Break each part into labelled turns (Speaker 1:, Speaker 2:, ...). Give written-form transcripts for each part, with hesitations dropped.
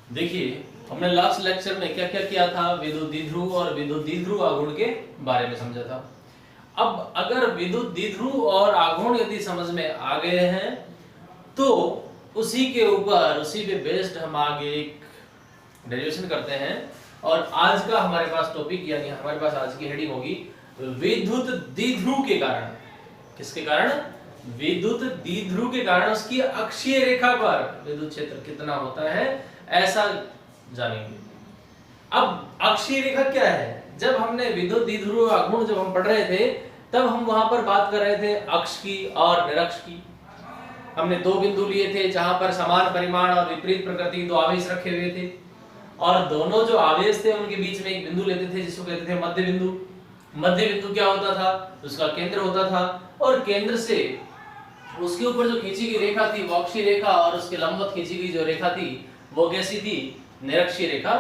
Speaker 1: देखिए, हमने last lecture में क्या क्या किया था, विद्युत द्विध्रुव और विद्युत द्विध्रुव आघूर्ण के बारे में समझा था। अब अगर विद्युत द्विध्रुव और आघूर्ण यदि समझ में आ गए हैं तो उसी के ऊपर, उसी पे बेस्ड हम आगे एक डेरिवेशन करते हैं। और आज का हमारे पास टॉपिक, यानी हमारे पास आज की हेडिंग होगी विद्युत द्विध्रुव के कारण। किसके कारण? विद्युत द्विध्रुव के कारण उसकी अक्षीय रेखा पर विद्युत क्षेत्र कितना होता है, ऐसा जानेंगे। अब अक्षीय रेखा क्या है? जब हमने विद्युत द्विध्रुव आघूर्ण जब हम पढ़ रहे थे तब हम वहां पर बात कर रहे थे अक्ष की और निरक्ष की। हमने दो बिंदु लिए थे जहां पर समान परिमाण और विपरीत प्रकृति दो आवेश रखे हुए थे, और दोनों जो आवेश थे उनके बीच में एक बिंदु लेते थे जिसको कहते थे मध्य बिंदु। मध्य बिंदु क्या होता था? उसका केंद्र होता था, और केंद्र से उसके ऊपर जो खींची गई रेखा थी वो अक्षीय रेखा, और उसके लंबवत खींची गई जो रेखा थी वो कैसी थी? निरक्षीय रेखा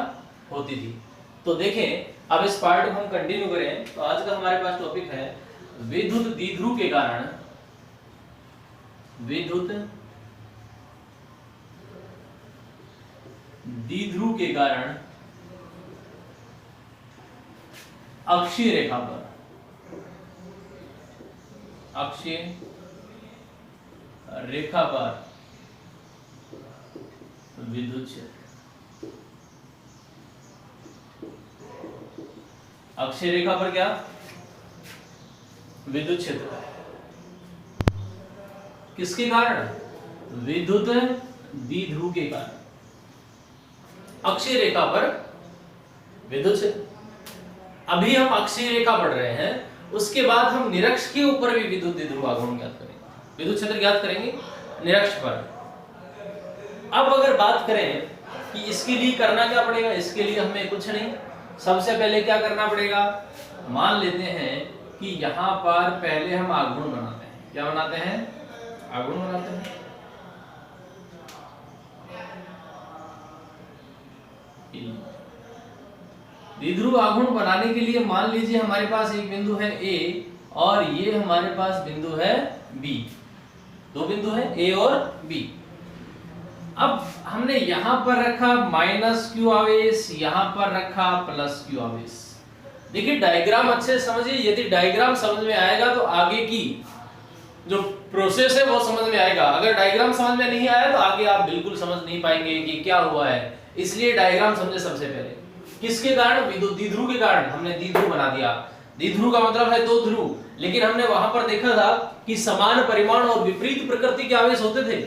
Speaker 1: होती थी। तो देखें, अब इस पार्ट को हम कंटिन्यू करें तो आज का हमारे पास टॉपिक है विद्युत द्विध्रुव के कारण, विद्युत द्विध्रुव के कारण अक्षीय रेखा पर, अक्षीय रेखा पर विद्युत क्षेत्र। अक्षीय रेखा पर क्या? विद्युत क्षेत्र। किसके कारण? विद्युत द्विध्रुव के कारण अक्षीय रेखा पर विद्युत क्षेत्र। अभी हम अक्षीय रेखा पढ़ रहे हैं, उसके बाद हम निरक्ष के ऊपर भी विद्युत द्विध्रुव आघूर्ण ज्ञात करेंगे, विद्युत क्षेत्र ज्ञात करेंगे निरक्ष पर। अब अगर बात करें कि इसके लिए करना क्या पड़ेगा, इसके लिए हमें कुछ नहीं, सबसे पहले क्या करना पड़ेगा? मान लेते हैं कि यहां पर पहले हम आघूर्ण बनाते हैं। क्या बनाते हैं? आघूर्ण बनाते हैं। द्विध्रुव आघूर्ण बनाने के लिए मान लीजिए हमारे पास एक बिंदु है A और ये हमारे पास बिंदु है B। दो बिंदु है A और B। अब हमने यहां पर रखा माइनस Q आवेश, यहां पर रखा प्लस Q आवेश। देखिए डायग्राम अच्छे से समझिए, यदि डायग्राम समझ में आएगा तो आगे की जो प्रोसेस है वो समझ में आएगा। अगर डायग्राम समझ में नहीं आया तो आगे आप बिल्कुल समझ नहीं पाएंगे कि क्या हुआ है। इसलिए डायग्राम समझे सबसे पहले। किसके कारण? विद्युत द्विध्रुव के कारण हमने द्विध्रुव बना दिया। द्विध्रुव का मतलब है दो ध्रुव, लेकिन हमने वहां पर देखा था कि समान परिमाण और विपरीत प्रकृति के आवेश होते थे।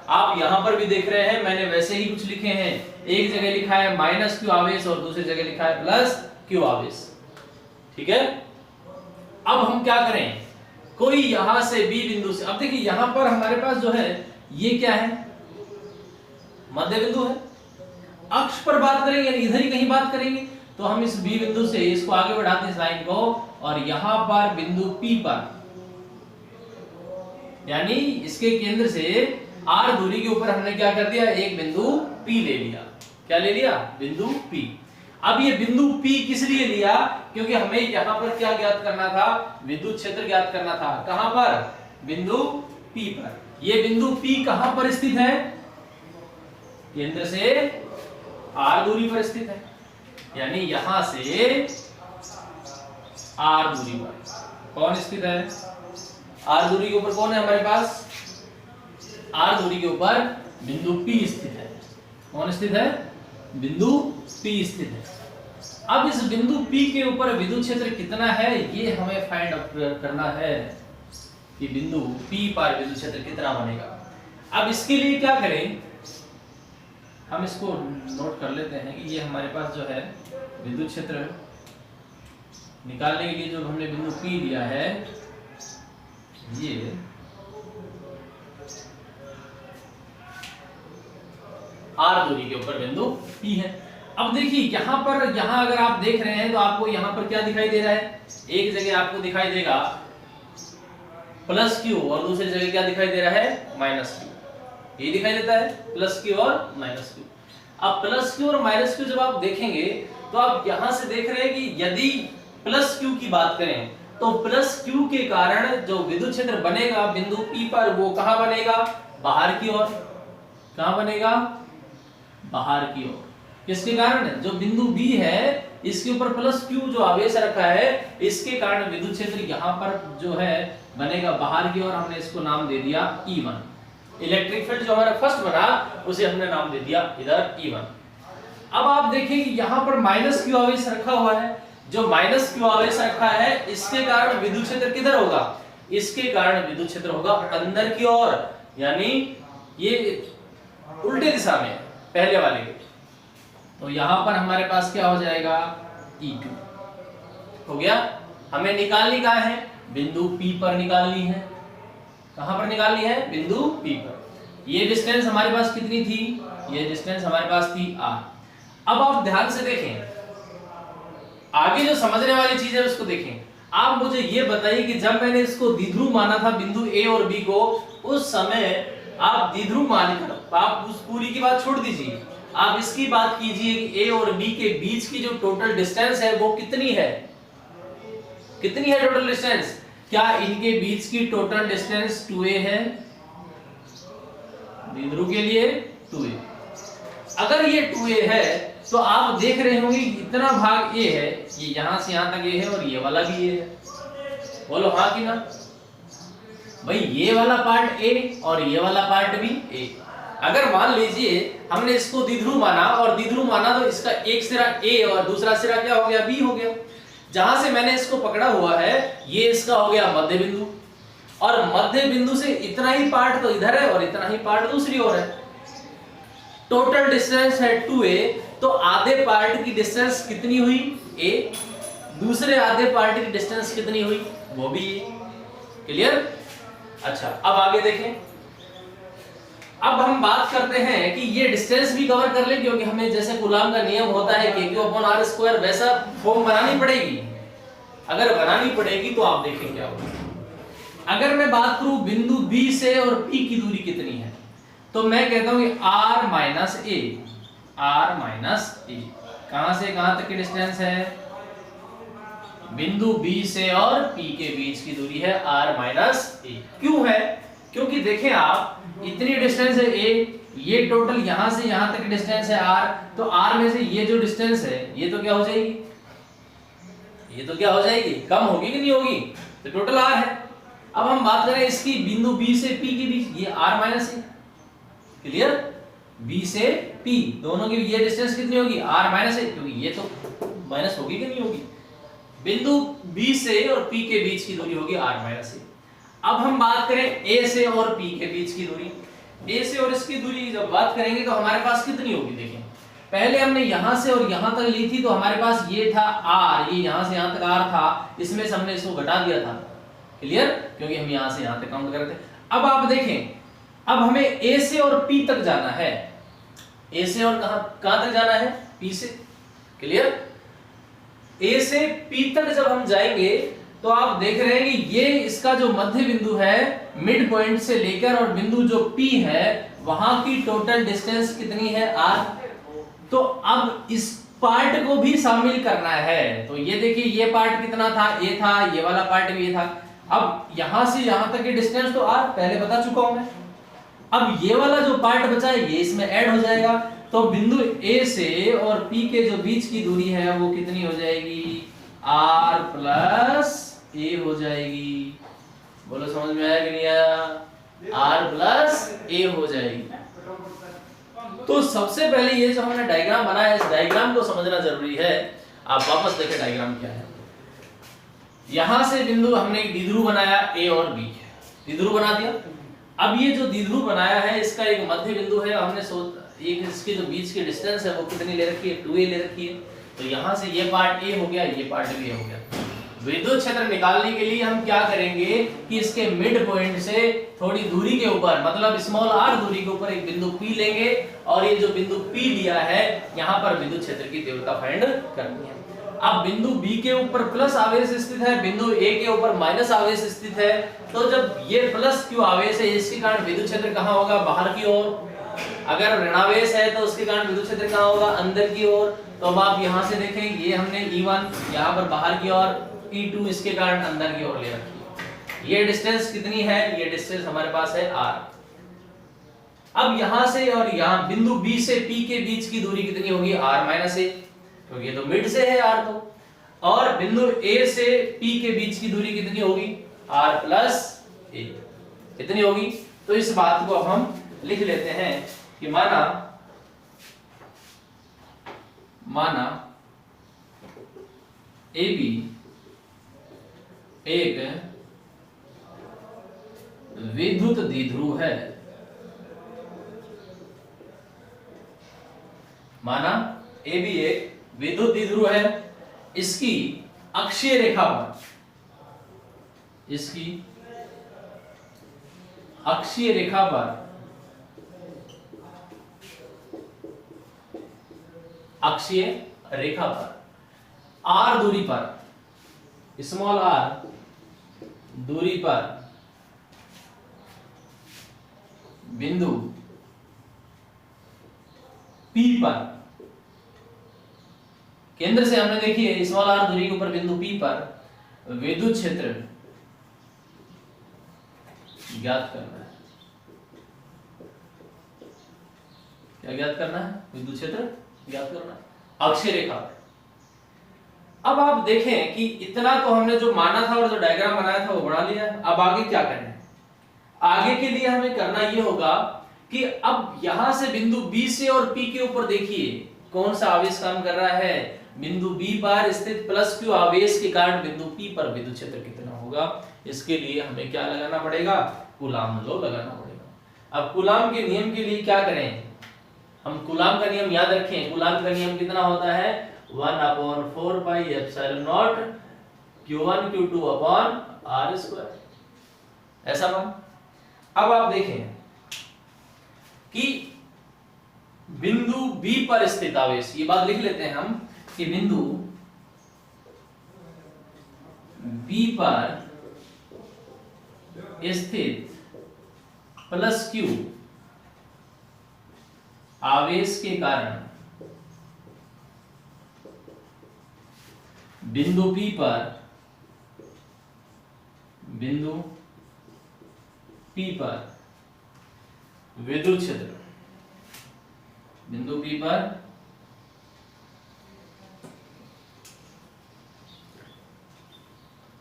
Speaker 1: आप यहां पर भी देख रहे हैं, मैंने वैसे ही कुछ लिखे हैं। एक जगह लिखा है माइनस Q आवेश और दूसरी जगह लिखा है प्लस Q आवेश। ठीक है, अब हम क्या करें? कोई यहां से B बिंदु से, अब देखिए यहां पर हमारे पास जो है ये क्या है? मध्य बिंदु है। अक्ष पर बात करेंगे यानी इधर ही कहीं बात करेंगे, तो हम इस B बिंदु से इसको आगे बढ़ाते हैं इस लाइन को, और यहां पर बिंदु P पर, यानी इसके केंद्र से R दूरी के ऊपर हमने क्या कर दिया? एक बिंदु P ले लिया। क्या ले लिया? बिंदु P। अब ये बिंदु P किस लिए लिया? क्योंकि हमें यहां पर क्या ज्ञात करना था? विद्युत क्षेत्र ज्ञात करना था। कहां पर? बिंदु P पर। ये बिंदु P कहां पर स्थित है? केंद्र से R दूरी पर स्थित है, यानी यहां से R दूरी पर कौन स्थित है? R दूरी के ऊपर कौन है हमारे पास? R दूरी के ऊपर बिंदु P स्थित है। कौन स्थित है? बिंदु P स्थित है। अब इस बिंदु P के ऊपर विद्युत क्षेत्र कितना है ये हमें फाइंड आउट करना है कि बिंदु P पर विद्युत क्षेत्र कितना बनेगा। अब इसके लिए क्या करें? हम इसको नोट कर लेते हैं कि ये हमारे पास जो है विद्युत क्षेत्र निकालने के लिए जो हमने बिंदु P लिया है, ये R दूरी के ऊपर बिंदु P है। अब देखिए यहां पर, यहां अगर आप देख रहे हैं तो आपको यहां पर क्या दिखाई दे रहा है? एक जगह आपको दिखाई देगा प्लस Q और दूसरी जगह क्या दिखाई दे रहा है? Minus Q। ये दिखाई देता है प्लस Q और माइनस Q। अब प्लस Q और माइनस Q जब आप देखेंगे तो आप यहां से देख रहे हैं कि यदि प्लस Q की बात करें तो प्लस Q के कारण जो विद्युत क्षेत्र बनेगा बिंदु P पर वो कहां बनेगा? बाहर की ओर। कहां बनेगा? बाहर की ओर। किसके कारण? जो बिंदु बी है इसके ऊपर प्लस क्यू जो आवेश रखा है, इसके कारण विद्युत क्षेत्र यहाँ पर जो है बनेगा बाहर की ओर। हमने इसको नाम दे दिया E1। इलेक्ट्रिक फील्ड जो हमारा फर्स्ट बना उसे हमने नाम दे दिया इधर E1। अब आप देखिए कि यहाँ पर माइनस क्यू आवेश रखा हुआ है। जो माइनस क्यू आवेश रखा है इसके कारण विद्युत क्षेत्र किधर होगा? इसके कारण विद्युत क्षेत्र होगा अंदर की ओर, यानी ये उल्टे दिशा में पहले वाले के। तो यहां पर हमारे पास क्या हो जाएगा? E2 हो गया। हमें निकालनी कहाँ है? बिंदु P पर निकालनी है। कहां पर निकालनी है? बिंदु P पर। ये डिस्टेंस हमारे पास कितनी थी? ये डिस्टेंस हमारे पास थी R। अब आप ध्यान से देखें, आगे जो समझने वाली चीज है उसको देखें। आप मुझे ये बताइए कि जब मैंने इसको द्विध्रुव माना था बिंदु A और B को, उस समय आप द्विध्रुव मानकर आप उस पूरी की बात छोड़ दीजिए, आप इसकी बात कीजिए कि A और B के बीच की जो टोटल डिस्टेंस है वो कितनी है? कितनी है टोटल डिस्टेंस? क्या इनके बीच की टोटल डिस्टेंस 2a है? द्विध्रुव के लिए 2a। अगर ये 2a है तो आप देख रहे होंगे इतना भाग a है, ये यहां से यहां तक a है और ये वाला भी a है। बोलो हाँ कि ना? भाई ये वाला पार्ट a और ये वाला पार्ट भी a। अगर मान लीजिए हमने इसको द्विध्रुव माना और द्विध्रुव माना तो इसका एक सिरा a और दूसरा सिरा क्या हो गया? b हो गया। जहां से मैंने इसको पकड़ा हुआ है ये इसका हो गया मध्य बिंदु, और मध्य बिंदु से इतना ही पार्ट तो इधर है और इतना ही पार्ट दूसरी ओर है। टोटल डिस्टेंस है 2a, तो आधे पार्ट की डिस्टेंस कितनी हुई? a। दूसरे आधे पार्ट की डिस्टेंस कितनी हुई? वो भी a। क्लियर? अच्छा, अब आगे देखें। अब हम बात करते हैं कि ये डिस्टेंस भी कवर कर ले, क्योंकि हमें जैसे कूलॉम का नियम होता है Q/R² वैसा फॉर्म बनानी पड़ेगी। अगर बनानी पड़ेगी तो आप देखें क्या होगा। अगर मैं बात करूं बिंदु B से और P की दूरी कितनी है, तो मैं कहता हूं कि R माइनस A। कहां से कहां तक की डिस्टेंस है? बिंदु B से और P के बीच की दूरी है R माइनस A। क्यों है? क्योंकि देखें आप, इतनी डिस्टेंस है A, ये टोटल यहां से यहां तक डिस्टेंस है R, तो R में से ये जो डिस्टेंस है ये तो क्या हो जाएगी? ये तो क्या हो जाएगी? कम होगी कि नहीं होगी? तो टोटल R है। अब हम बात करें इसकी बिंदु B से P के बीच, ये R minus A। Clear? B से P दोनों की ये डिस्टेंस कितनी होगी? R माइनस A, क्योंकि ये तो माइनस होगी कि नहीं होगी? बिंदु B से और P के बीच की दूरी होगी R माइनस A। अब हम बात करें A से और P के बीच की दूरी। A से और इसकी दूरी जब बात करेंगे तो हमारे पास कितनी होगी? देखें, पहले हमने यहां से और यहां तक ली थी, तो हमारे पास ये था R, ये यहां से यहां तक R था, इसमें से हमने इसको घटा दिया था। क्लियर? क्योंकि हम यहां से यहां तक काउंट कर रहे थे। अब आप देखें, अब हमें A से और P तक जाना है। A से और कहां तक जाना है? P से। क्लियर? A से P तक जब हम जाएंगे तो आप देख रहे हैं कि ये इसका जो मध्य बिंदु है, मिड पॉइंट से लेकर और बिंदु जो P है वहां की टोटल डिस्टेंस कितनी है? R। तो अब इस पार्ट को भी शामिल करना है। तो ये देखिए, ये पार्ट कितना था? A था, ये वाला पार्ट भी A था। अब यहां से यहां तक की डिस्टेंस तो R पहले बता चुका हूं मैं। अब ये वाला जो पार्ट बचा है ये इसमें ऐड हो जाएगा, तो बिंदु A से और P के जो बीच की दूरी है वो कितनी हो जाएगी? R प्लस A हो जाएगी। बोलो समझ में आया कि नहीं आया? R प्लस A हो जाएगी। तो सबसे पहले ये जो हमने डायग्राम बनाया है, इस डायग्राम को समझना जरूरी है। आप वापस देखें डायग्राम क्या है। यहां से बिंदु हमने द्विध्रुव बनाया A और B, द्विध्रुव बना दिया। अब ये जो द्विध्रुव बनाया है इसका एक मध्य बिंदु है, हमने एक इसके जो बीच की डिस्टेंस है वो कितनी ले रखी है? 2a ले रखी है। तो यहां से ये पार्ट A हो गया, ये पार्ट B हो गया। विद्युत क्षेत्र निकालने के लिए हम क्या करेंगे कि इसके मिड पॉइंट से थोड़ी दूरी के ऊपर, मतलब स्मॉल r दूरी के ऊपर एक बिंदु P लेंगे, और ये जो बिंदु P लिया है यहाँ पर विद्युत क्षेत्र की तीव्रता फाइंड करनी है। अब बिंदु B के ऊपर प्लस आवेश स्थित है, बिंदु A के ऊपर माइनस आवेश स्थित है। तो जब ये प्लस Q आवेश है, इसके कारण विद्युत क्षेत्र कहाँ होगा? बाहर की ओर। अगर ऋणावेश है तो उसके कारण विद्युत क्षेत्र कहाँ होगा? अंदर की ओर। तो अब आप यहाँ से देखें, ये हमने E1 यहाँ पर बाहर की ओर, E2 इसके कारण अंदर की ओर ले रखी है। ये डिस्टेंस कितनी है? ये डिस्टेंस हमारे पास है R। अब यहां से और यहां बिंदु B से P के बीच की दूरी कितनी होगी, r माइनस a, क्योंकि ये तो मिड से है r तो। और बिंदु A से P के बीच की दूरी कितनी होगी, r प्लस a, कितनी होगी। तो इस बात को अब हम लिख लेते हैं कि माना AB एक विद्युत द्विध्रुव है, माना AB एक विद्युत द्विध्रुव है, इसकी अक्षीय रेखा पर, इसकी अक्षीय रेखा पर, अक्षीय रेखा पर r दूरी पर, स्मॉल r दूरी पर बिंदु P पर, केंद्र से हमने देखिए स्मॉल r दूरी के ऊपर बिंदु P पर विद्युत क्षेत्र ज्ञात करना है। क्या ज्ञात करना है, विद्युत क्षेत्र ज्ञात करना है अक्षीय रेखा पर। अब आप देखें कि इतना तो हमने जो माना था और जो डायग्राम बनाया था वो बना लिया। अब आगे क्या करें, आगे के लिए हमें करना ये होगा कि अब यहां से बिंदु B से और P के ऊपर देखिए कौन सा आवेश काम कर रहा है, बिंदु B पर स्थित प्लस Q आवेश के कारण बिंदु P पर विद्युत क्षेत्र कितना होगा। इसके लिए हमें क्या लगाना पड़ेगा, कूलाम लॉ लगाना पड़ेगा। अब कूलाम के नियम के लिए क्या करें, हम कूलाम का नियम याद रखें। कूलाम का नियम कितना होता है, 1/4 pi epsilon not Q1 Q2 upon R square, ऐसा मान। अब आप देखें कि बिंदु B पर स्थित आवेश, ये बात लिख लेते हैं हम कि बिंदु B पर स्थित प्लस Q आवेश के कारण बिंदु P पर विद्युत क्षेत्र, बिंदु P पर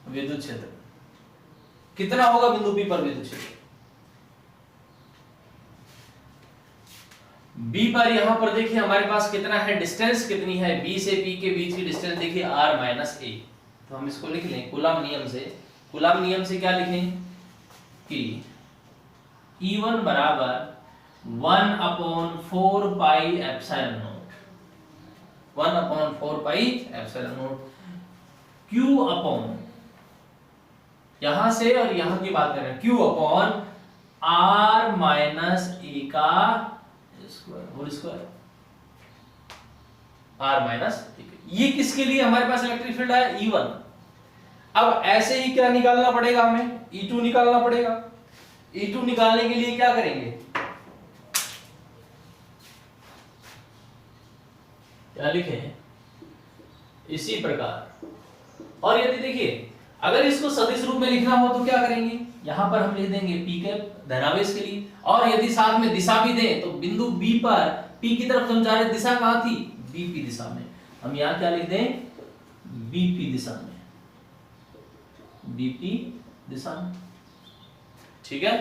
Speaker 1: विद्युत क्षेत्र कितना होगा, बिंदु P पर विद्युत क्षेत्र B पर, यहां पर देखिए हमारे पास कितना है, डिस्टेंस कितनी है, B से P के बीच की डिस्टेंस देखिए r माइनस a। तो हम इसको लिख लें कूलाम नियम से। कूलाम नियम से क्या लिखें कि E1 बराबर 1/4 pi epsilon not, 1/4 pi epsilon not Q upon, यहां से और यहां की बात कर रहे हैं, Q upon r minus a का स्क्वायर, r माइनस। ये किसके लिए हमारे पास इलेक्ट्रिक फील्ड है, E1। अब ऐसे ही क्या निकालना पड़ेगा, हमें E2 निकालना पड़ेगा। E2 निकालने के लिए क्या करेंगे, क्या लिखें, इसी प्रकार। और यदि देखिए अगर इसको सदिश रूप में लिखना हो तो क्या करेंगे, यहां पर हम लिख देंगे P कैप धनावेश के लिए, और यदि साथ में दिशा भी दें तो बिंदु B पर P की तरफ हम जा रहे, दिशा कहां थी, BP दिशा में, हम यहां क्या लिख दें, BP दिशा में, BP दिशा में, ठीक है।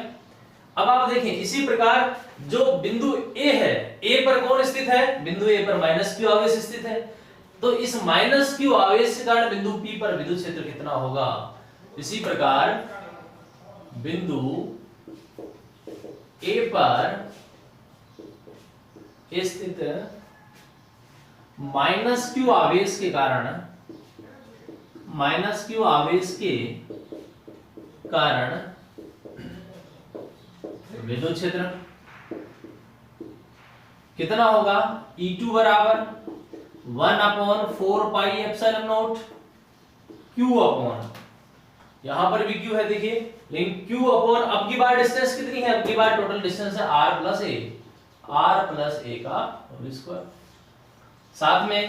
Speaker 1: अब आप देखें इसी प्रकार जो बिंदु A है, A पर कौन स्थित है, बिंदु A पर माइनस Q आवेश स्थित है, तो इस माइनस Q आवेश के कारण बिंदु P पर विद्युत क्षेत्र कितना होगा। इसी प्रकार बिंदु A पर स्थित माइनस Q आवेश के कारण, माइनस Q आवेश के कारण विद्युत क्षेत्र कितना होगा, E2 बराबर 1/4 pi epsilon not Q upon, यहां पर भी Q है देखिए, लेकिन Q अपॉन अब की बार डिस्टेंस कितनी है, अब की बार टोटल डिस्टेंस है r प्लस a का होल स्क्वायर, साथ में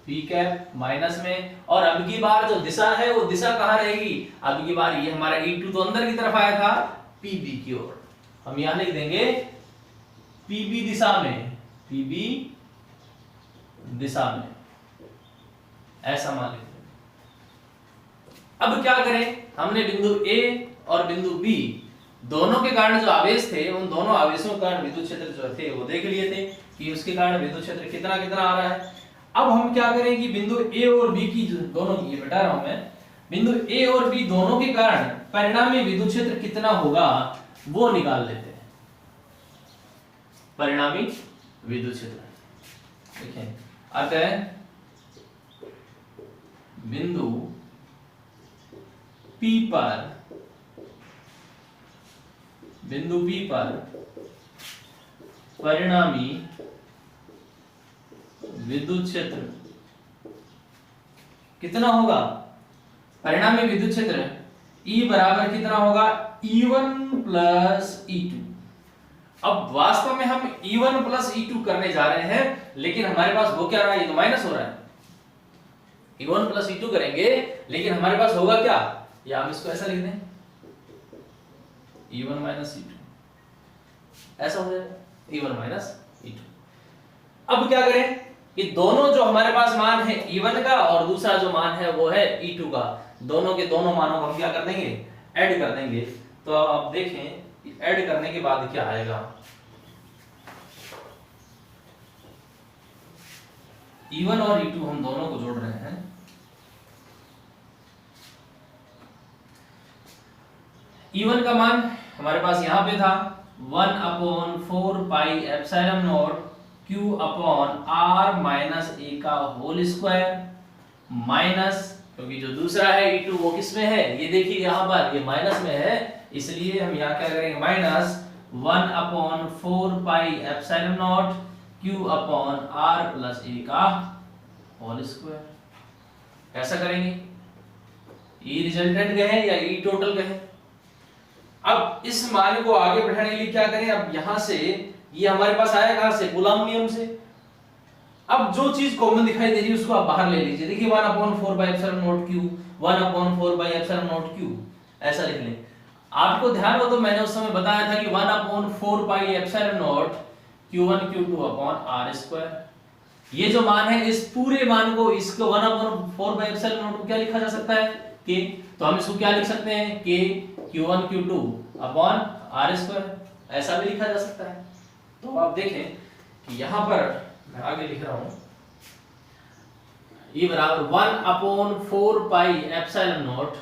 Speaker 1: P कैप माइनस में, और अब की बार जो दिशा है वो दिशा कहां रहेगी, अब की बार ये हमारा E2 तो अंदर की तरफ आया था, PB की ओर, हम यहां लिख देंगे पीबी दिशा में, पीबी दिशा में, ऐसा मान लेते हैं। अब क्या करें, हमने बिंदु ए और बिंदु बी दोनों के कारण जो आवेश थे, उन दोनों आवेशों के कारण विद्युत क्षेत्र जो थे वो देख लिए थे कि उसके कारण विद्युत क्षेत्र कितना कितना आ रहा है। अब हम क्या करें कि बिंदु ए और बी की दोनों की, ये बता रहा हूं मैं, बिंदु ए और बी दोनों के कारण परिणामी विद्युत क्षेत्र कितना होगा वो निकाल लेते हैं। परिणामी विद्युत क्षेत्र देखें, अतः बिंदु P पर, बिंदु P पर परिणामी विद्युत क्षेत्र कितना होगा? परिणामी विद्युत क्षेत्र E बराबर कितना होगा? E1 plus E2। अब वास्तव में हम E1 प्लस E2 करने जा रहे हैं, लेकिन हमारे पास हो क्या रहा है? ये तो माइनस हो रहा है। E1 प्लस E2 करेंगे, लेकिन हमारे पास होगा क्या? या हम इसको ऐसा लिख दें, E1 माइनस E2, ऐसा हो जाएगा, E1 माइनस E2। अब क्या करें कि दोनों जो हमारे पास मान है E1 का और दूसरा जो मान है वो है E2 का, दोनों के दोनों मानों को हम क्या कर देंगे? ऐड कर देंगे। तो आप देखें ऐड करने के बाद क्या आएगा। E1 और E2 हम दोनों को जोड़ रहे हैं। E1 का मान हमारे पास यहां पे था 1/4 pi epsilon not Q upon R minus A का होल स्क्वायर, माइनस, क्योंकि जो दूसरा है E2 वो किस में है? ये देखिए यहां पर ये माइनस में है, इसलिए हम यहां क्या करेंगे? Minus 1/4 pi epsilon not Q upon R plus A का होल स्क्वायर। ऐसा करेंगे। E रिजल्टेंट कहें या E टोटल कहें। अब इस मान को आगे बढ़ाने के लिए क्या करें? अब यहां से ये हमारे पास आया कहां से? कूलॉम नियम से। अब जो चीज कॉमन दिखाई दे रही है उसको आप बाहर ले लीजिए। देखिए 1/4 by epsilon not Q, 1/4 by epsilon not Q, ऐसा लिख लें। आपको ध्यान हो तो मैंने उस समय बताया था कि 1/4 pi epsilon not Q1 Q2 upon R square. ये जो मान है इस पूरे मान को, इसको 1/4 बाई एप्सिलॉन नॉट को क्या लिखा जा सकता है? K। तो हम इसको क्या लिख सकते हैं? K Q1 Q2 upon R square, ऐसा भी लिखा जा सकता है। तो आप देखें कि यहां पर मैं आगे लिख रहा हूं E बराबर 1/4 पाई एप्सिलॉन नॉट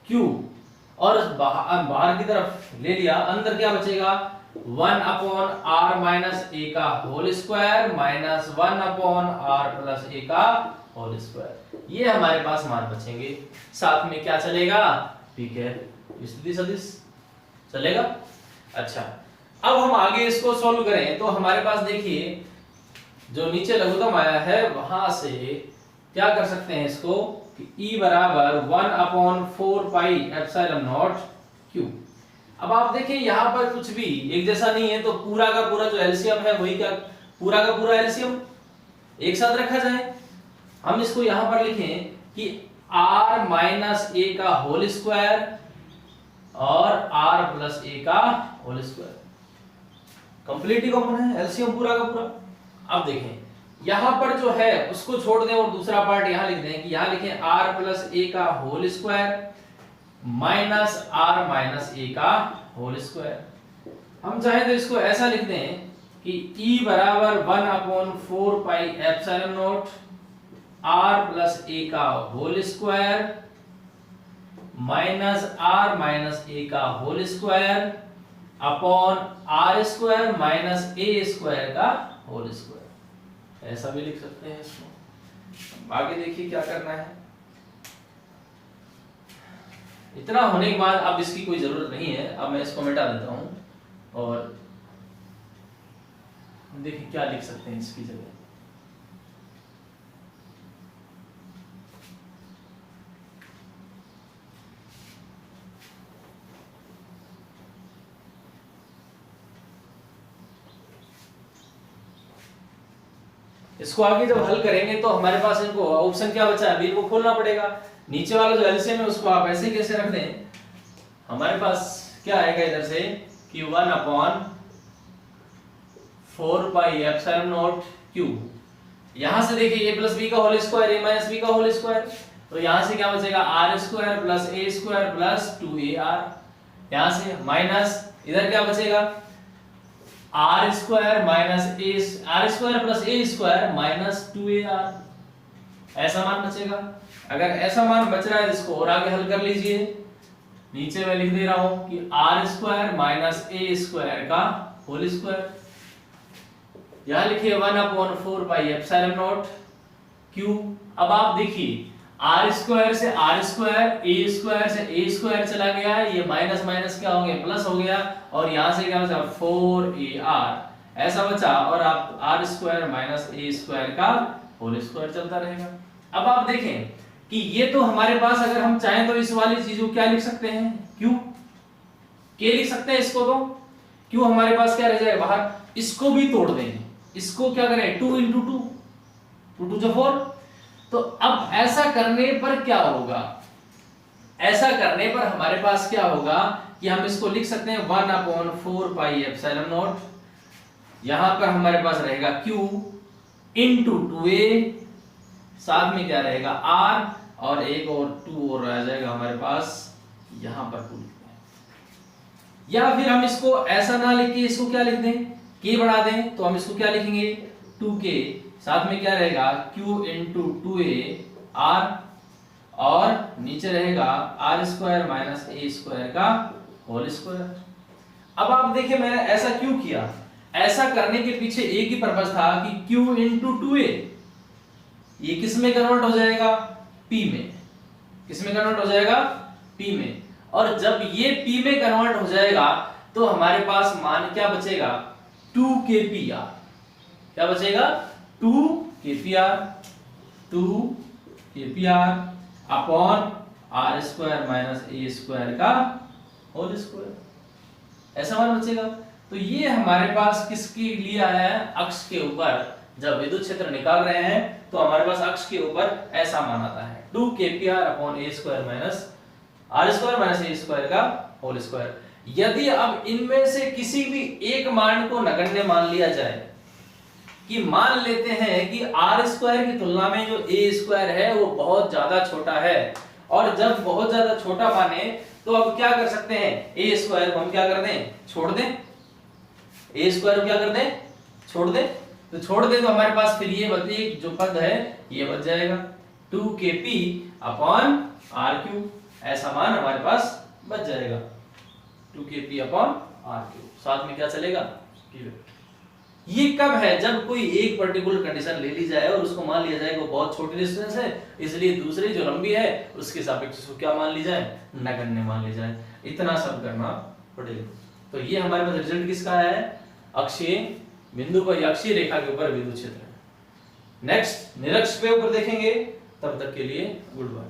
Speaker 1: Q, और बाहर की तरफ ले लिया, अंदर क्या बचेगा? 1/R माइनस A का whole square minus 1/R plus A का होल स्क्वायर। ये हमारे पास मान बचेंगे। साथ में क्या चलेगा? ठीक है, स्थिति सदिश चलेगा। अच्छा, अब हम आगे इसको सॉल्व करें तो हमारे पास देखिए जो नीचे लघुत्तम आया है वहां से क्या कर सकते हैं इसको कि E बराबर 1/4 पाई एप्सिलॉन नॉट Q। अब आप देखें यहाँ पर कुछ भी एक जैसा नहीं है, तो पूरा का पूरा जो एलसीएम है वही क्या, पूरा का पूरा एलसीएम एक साथ रखा जाए। हम इसको यहां पर लिखें कि R माइनस A का होल स्क्वायर और R प्लस A का होल स्क्वायर, कंप्लीट ही कॉमन है, एलसीएम पूरा का पूरा। अब देखें यहां पर जो है उसको छोड़ दें और दूसरा पार्ट यहां लिख दें कि यहां लिखें R प्लस A का whole square minus R minus A का होल स्क्वायर। हम चाहें तो इसको ऐसा लिख दें कि E बराबर 1/4 pi epsilon naught R plus A का whole square minus R minus A का whole square upon R square minus A square का होल स्क्वायर। ऐसा भी लिख सकते हैं इसको। आगे देखिए क्या करना है। इतना होने के बाद अब इसकी कोई जरूरत नहीं है, अब मैं इसको मिटा देता हूं और देखिए क्या लिख सकते हैं इसकी जगह। इसको आगे जब हल करेंगे तो हमारे पास इनको ऑप्शन क्या बचा है, अभी इनको खोलना पड़ेगा। नीचे वाला जो एलसीएम है उसको आप ऐसे कैसे रख दें, हमारे पास क्या आएगा इधर से कि 1/4 4 पाई एप्सिलॉन नॉट क्यू। यहां से देखिए a प्लस बी का whole square a minus B का होल स्क्वायर, तो यहां से क्या बचेगा R square plus A square plus 2ar, यहां से माइनस इधर क्या बचेगा R square minus A R square plus A square minus 2ar, ऐसा मान बचेगा। अगर ऐसा मान बच रहा है इसको और आगे हल कर लीजिए, नीचे मैं लिख दे रहा हूं कि R square minus A square का होल स्क्वायर, यहां लिखिए 1/4 पाई एप्सिलॉन नॉट क्यू। अब आप देखिए आर स्क्वायर से आर स्क्वायर, ए स्क्वायर से ए स्क्वायर चला गया, ये माइनस माइनस क्या हो गया प्लस हो गया, और यहां से क्या बचा 4ar ऐसा बचा, और आप R square minus A square का होल स्क्वायर चलता रहेगा। अब आप देखें कि ये तो हमारे पास अगर हम चाहें तो इस वाली चीज को क्या लिख सकते हैं क्यू के लिख सकते हैं इसको, तो क्यू हमारे पास क्या रह जाएगा बाहर, इसको भी तोड़ दें, इसको क्या करें 2 into 2 2 2 4। तो अब ऐसा करने पर क्या होगा, ऐसा करने पर हमारे पास क्या होगा कि हम इसको लिख सकते हैं 1/4 पाई एप्सिलॉन नॉट, यहां पर हमारे पास रहेगा q into 2a, साथ में क्या रहेगा r, और एक और 2 और रह जाएगा हमारे पास यहां पर 2 लिखते हैं। या फिर हम इसको ऐसा ना लिख के इसको क्या लिख दें k बढ़ा दें, तो हम इसको क्या लिखेंगे 2k, साथ में क्या रहेगा q into 2a r, और नीचे रहेगा R square minus A square का होल स्क्वायर। अब आप देखिए मैंने ऐसा क्यों किया, ऐसा करने के पीछे एक ही पर्पस था कि q into 2a ये किस में कन्वर्ट हो जाएगा p में, किस में कन्वर्ट हो जाएगा p में, और जब ये p में कन्वर्ट हो जाएगा तो हमारे पास मान क्या बचेगा 2kpr, क्या बचेगा 2kpr upon R square minus A square का होल स्क्वायर, ऐसा मान बचेगा। तो ये हमारे पास किसके लिए आया है, अक्ष के ऊपर जब विद्युत क्षेत्र निकाल रहे हैं तो हमारे पास अक्ष के ऊपर ऐसा मान आता है 2kpr upon A square minus R square minus A square का होल स्क्वायर। यदि अब इनमें से किसी भी एक मान को नगण्य मान लिया जाए, कि मान लेते हैं कि आर स्क्वायर की तुलना में जो ए स्क्वायर है वो बहुत ज्यादा छोटा है, और जब बहुत ज्यादा छोटा माने तो अब क्या कर सकते हैं ए स्क्वायर को हम क्या कर दें छोड़ दें, ए स्क्वायर को क्या कर दें छोड़ दें, तो छोड़ दें तो हमारे पास फिर ये बचे जो पद है ये बच जाएगा 2kp अपॉन r3, ऐसा मान हमारे पास बच जाएगा 2kp अपॉन r3, साथ में क्या चलेगा p वेक्टर। ये कब है, जब कोई एक पर्टिकुलर कंडीशन ले ली जाए और उसको मान लिया जाए वो बहुत छोटी डिस्टेंस है, इसलिए दूसरी जो लंबी है उसके सापेक्ष उसको क्या मान ली जाए नगण्य मान ली जाए, इतना सब करना पड़ेगा। तो ये हमारे पास रिजल्ट किसका है, अक्षीय बिंदु पर अक्षीय रेखा के ऊपर विद्युत क्षेत्र। नेक्स्ट निरक्ष पे ऊपर देखेंगे, तब तक के लिए गुड बाय।